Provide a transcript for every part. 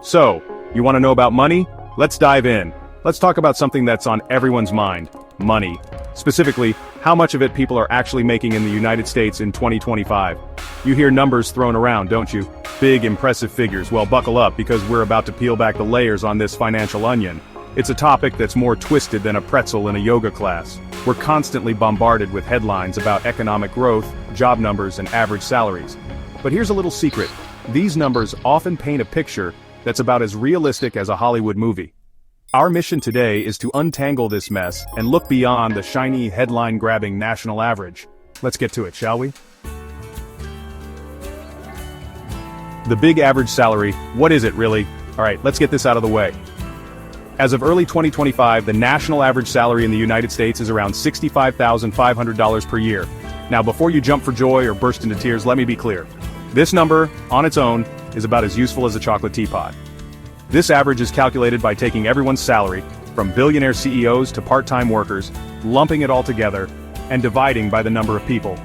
So, you want to know about money? Let's dive in. Let's talk about something that's on everyone's mind: money. Specifically, how much of it people are actually making in the United States in 2025. You hear numbers thrown around, don't you? Big, impressive figures. Well, buckle up, because we're about to peel back the layers on this financial onion. It's a topic that's more twisted than a pretzel in a yoga class. We're constantly bombarded with headlines about economic growth, job numbers, and average salaries. But here's a little secret. These numbers often paint a picture that's about as realistic as a Hollywood movie. Our mission today is to untangle this mess and look beyond the shiny, headline-grabbing national average. Let's get to it, shall we? The big average salary, what is it really? Alright, let's get this out of the way. As of early 2025, the national average salary in the United States is around $65,500 per year. Now, before you jump for joy or burst into tears, let me be clear. This number, on its own, is about as useful as a chocolate teapot. This average is calculated by taking everyone's salary, from billionaire CEOs to part-time workers, lumping it all together, and dividing by the number of people.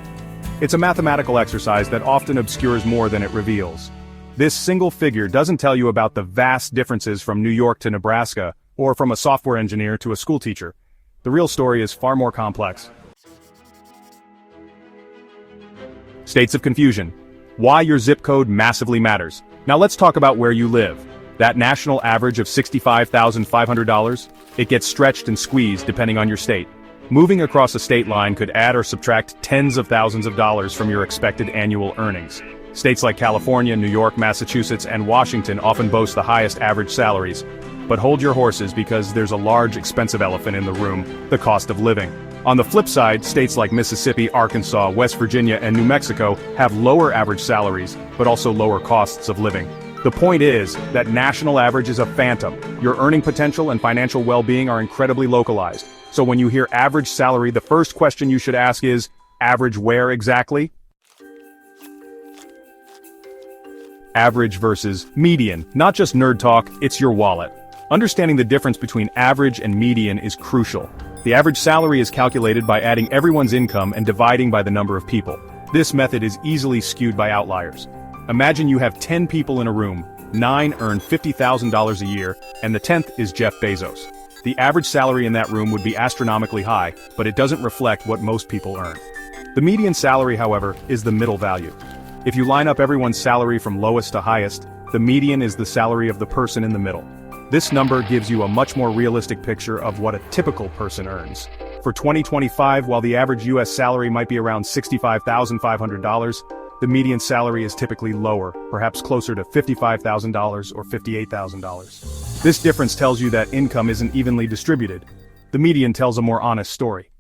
It's a mathematical exercise that often obscures more than it reveals. This single figure doesn't tell you about the vast differences from New York to Nebraska, or from a software engineer to a school teacher. The real story is far more complex. States of confusion. Why your zip code massively matters. Now let's talk about where you live. That national average of $65,500, it gets stretched and squeezed depending on your state. Moving across a state line could add or subtract tens of thousands of dollars from your expected annual earnings. States like California, New York, Massachusetts, and Washington often boast the highest average salaries. But hold your horses, because there's a large expensive elephant in the room: the cost of living. On the flip side, states like Mississippi, Arkansas, West Virginia, and New Mexico have lower average salaries, but also lower costs of living. The point is that national average is a phantom. Your earning potential and financial well-being are incredibly localized. So when you hear average salary, the first question you should ask is, average where exactly? Average versus median. Not just nerd talk, it's your wallet. Understanding the difference between average and median is crucial. The average salary is calculated by adding everyone's income and dividing by the number of people. This method is easily skewed by outliers. Imagine you have 10 people in a room, 9 earn $50,000 a year, and the 10th is Jeff Bezos. The average salary in that room would be astronomically high, but it doesn't reflect what most people earn. The median salary, however, is the middle value. If you line up everyone's salary from lowest to highest, the median is the salary of the person in the middle. This number gives you a much more realistic picture of what a typical person earns. For 2025, while the average US salary might be around $65,500, the median salary is typically lower, perhaps closer to $55,000 or $58,000. This difference tells you that income isn't evenly distributed. The median tells a more honest story.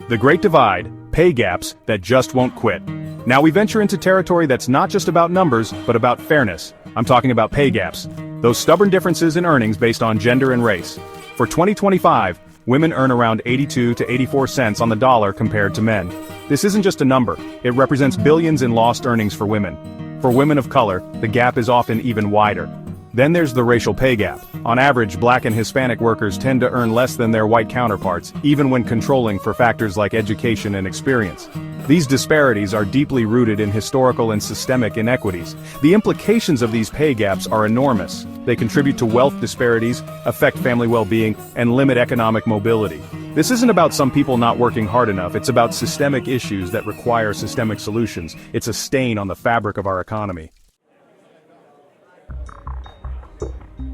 The Great Divide: pay gaps that just won't quit. Now we venture into territory that's not just about numbers, but about fairness. I'm talking about pay gaps. Those stubborn differences in earnings based on gender and race. For 2025, women earn around 82 to 84 cents on the dollar compared to men. This isn't just a number, it represents billions in lost earnings for women. For women of color, the gap is often even wider. Then there's the racial pay gap. On average, Black and Hispanic workers tend to earn less than their white counterparts, even when controlling for factors like education and experience. These disparities are deeply rooted in historical and systemic inequities. The implications of these pay gaps are enormous. They contribute to wealth disparities, affect family well-being, and limit economic mobility. This isn't about some people not working hard enough, it's about systemic issues that require systemic solutions. It's a stain on the fabric of our economy.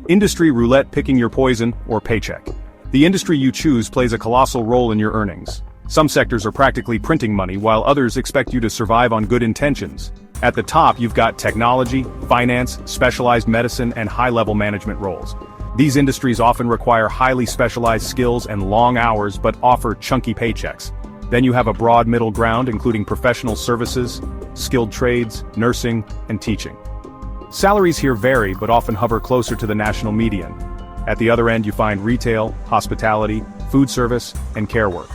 Industry roulette: picking your poison, or paycheck. The industry you choose plays a colossal role in your earnings. Some sectors are practically printing money, while others expect you to survive on good intentions. At the top, you've got technology, finance, specialized medicine, and high-level management roles. These industries often require highly specialized skills and long hours, but offer chunky paychecks. Then you have a broad middle ground, including professional services, skilled trades, nursing, and teaching. Salaries here vary, but often hover closer to the national median. At the other end, you find retail, hospitality, food service, and care work.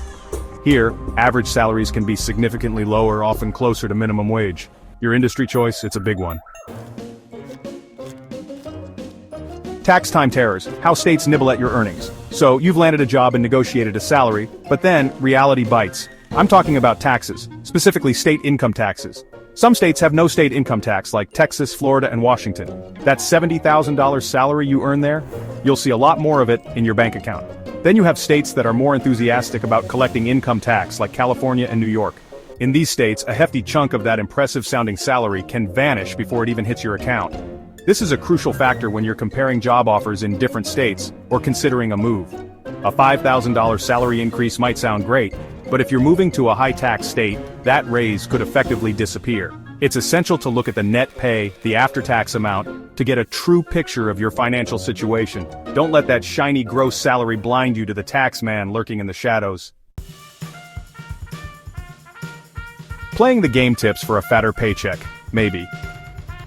Here, average salaries can be significantly lower, often closer to minimum wage. Your industry choice, it's a big one. Tax time terrors: how states nibble at your earnings. So, you've landed a job and negotiated a salary, but then, reality bites. I'm talking about taxes, specifically state income taxes. Some states have no state income tax, like Texas, Florida, and Washington. That $70,000 salary you earn there, you'll see a lot more of it in your bank account. Then you have states that are more enthusiastic about collecting income tax, like California and New York. In these states, a hefty chunk of that impressive-sounding salary can vanish before it even hits your account. This is a crucial factor when you're comparing job offers in different states or considering a move. A $5,000 salary increase might sound great, but if you're moving to a high-tax state, that raise could effectively disappear. It's essential to look at the net pay, the after-tax amount, to get a true picture of your financial situation. Don't let that shiny gross salary blind you to the tax man lurking in the shadows. Playing the game tips for a fatter paycheck, maybe.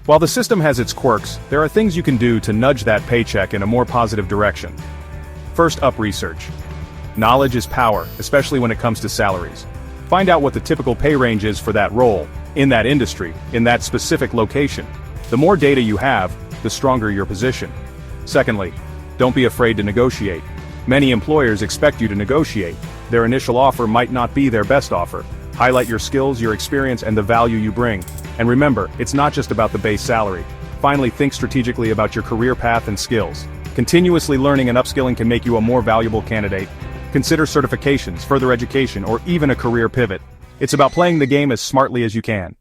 While the system has its quirks, there are things you can do to nudge that paycheck in a more positive direction. First up, research. Knowledge is power, especially when it comes to salaries. Find out what the typical pay range is for that role, in that industry, in that specific location. The more data you have, the stronger your position. Secondly, don't be afraid to negotiate. Many employers expect you to negotiate. Their initial offer might not be their best offer. Highlight your skills, your experience, and the value you bring. And remember, it's not just about the base salary. Finally, think strategically about your career path and skills. Continuously learning and upskilling can make you a more valuable candidate. Consider certifications, further education, or even a career pivot. It's about playing the game as smartly as you can.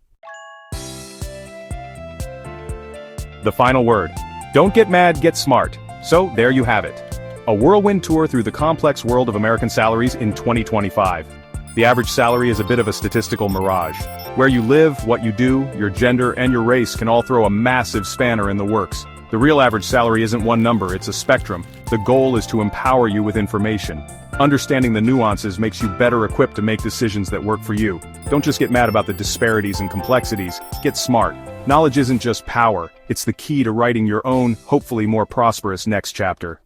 The final word. Don't get mad, get smart. So, there you have it. A whirlwind tour through the complex world of American salaries in 2025. The average salary is a bit of a statistical mirage. Where you live, what you do, your gender, and your race can all throw a massive spanner in the works. The real average salary isn't one number, it's a spectrum. The goal is to empower you with information. Understanding the nuances makes you better equipped to make decisions that work for you. Don't just get mad about the disparities and complexities, get smart. Knowledge isn't just power, it's the key to writing your own, hopefully more prosperous next chapter.